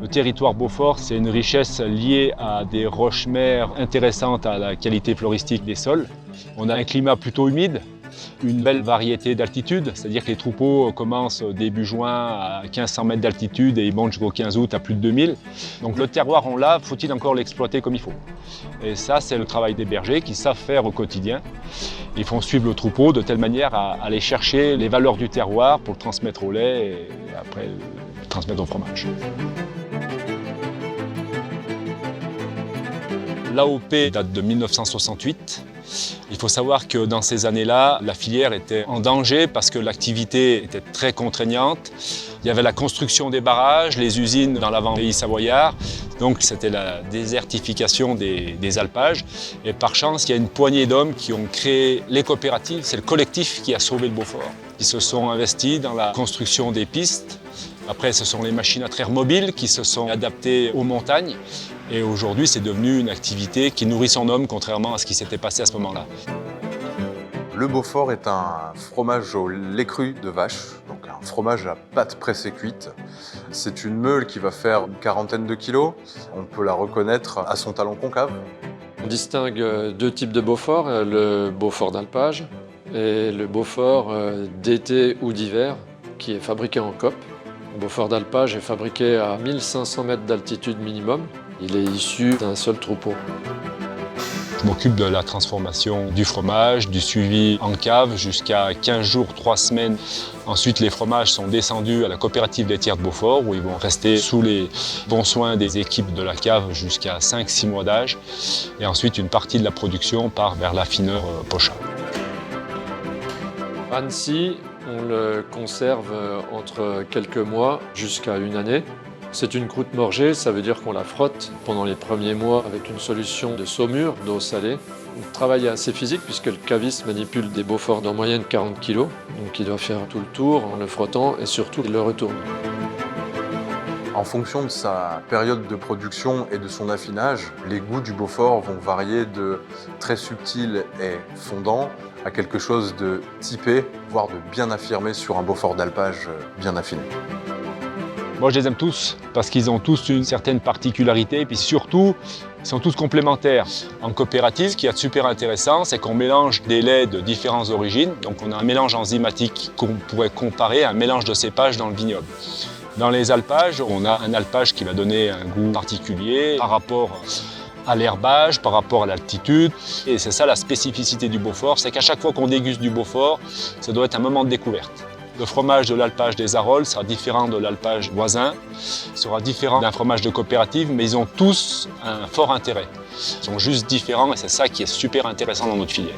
Le territoire Beaufort, c'est une richesse liée à des roches-mères intéressantes à la qualité floristique des sols. On a un climat plutôt humide, une belle variété d'altitude, c'est-à-dire que les troupeaux commencent début juin à 1500 mètres d'altitude et ils montent jusqu'au 15 août à plus de 2000. Donc le terroir, on l'a, faut-il encore l'exploiter comme il faut? Et ça, c'est le travail des bergers qui savent faire au quotidien. Ils font suivre le troupeau de telle manière à aller chercher les valeurs du terroir pour le transmettre au lait et après le transmettre au fromage. L'AOP date de 1968. Il faut savoir que dans ces années-là, la filière était en danger parce que l'activité était très contraignante. Il y avait la construction des barrages, les usines dans l'avant-pays savoyard. Donc c'était la désertification des alpages. Et par chance, il y a une poignée d'hommes qui ont créé les coopératives. C'est le collectif qui a sauvé le Beaufort. Ils se sont investis dans la construction des pistes. Après, ce sont les machines à traire mobiles qui se sont adaptées aux montagnes. Et aujourd'hui, c'est devenu une activité qui nourrit son homme, contrairement à ce qui s'était passé à ce moment-là. Le Beaufort est un fromage au lait cru de vache, donc un fromage à pâte pressée cuite. C'est une meule qui va faire une quarantaine de kilos. On peut la reconnaître à son talon concave. On distingue deux types de Beaufort, le Beaufort d'alpage et le Beaufort d'été ou d'hiver, qui est fabriqué en cope. Le Beaufort d'alpage est fabriqué à 1500 mètres d'altitude minimum. Il est issu d'un seul troupeau. Je m'occupe de la transformation du fromage, du suivi en cave jusqu'à 15 jours, 3 semaines. Ensuite, les fromages sont descendus à la coopérative laitière de Beaufort où ils vont rester sous les bons soins des équipes de la cave jusqu'à 5-6 mois d'âge. Et ensuite, une partie de la production part vers l'affineur Pochat. Annecy, on le conserve entre quelques mois jusqu'à une année. C'est une croûte morgée, ça veut dire qu'on la frotte pendant les premiers mois avec une solution de saumure, d'eau salée. Le travail est assez physique puisque le caviste manipule des Beauforts d'en moyenne 40 kg. Donc il doit faire tout le tour en le frottant et surtout il le retourne. En fonction de sa période de production et de son affinage, les goûts du Beaufort vont varier de très subtil et fondant à quelque chose de typé, voire de bien affirmé sur un Beaufort d'alpage bien affiné. Moi, je les aime tous parce qu'ils ont tous une certaine particularité et puis surtout, ils sont tous complémentaires. En coopérative, ce qui est super intéressant, c'est qu'on mélange des laits de différentes origines. Donc, on a un mélange enzymatique qu'on pourrait comparer à un mélange de cépages dans le vignoble. Dans les alpages, on a un alpage qui va donner un goût particulier par rapport à l'herbage, par rapport à l'altitude. Et c'est ça la spécificité du Beaufort, c'est qu'à chaque fois qu'on déguste du Beaufort, ça doit être un moment de découverte. Le fromage de l'alpage des Arolles sera différent de l'alpage voisin, sera différent d'un fromage de coopérative, mais ils ont tous un fort intérêt. Ils sont juste différents et c'est ça qui est super intéressant dans notre filière.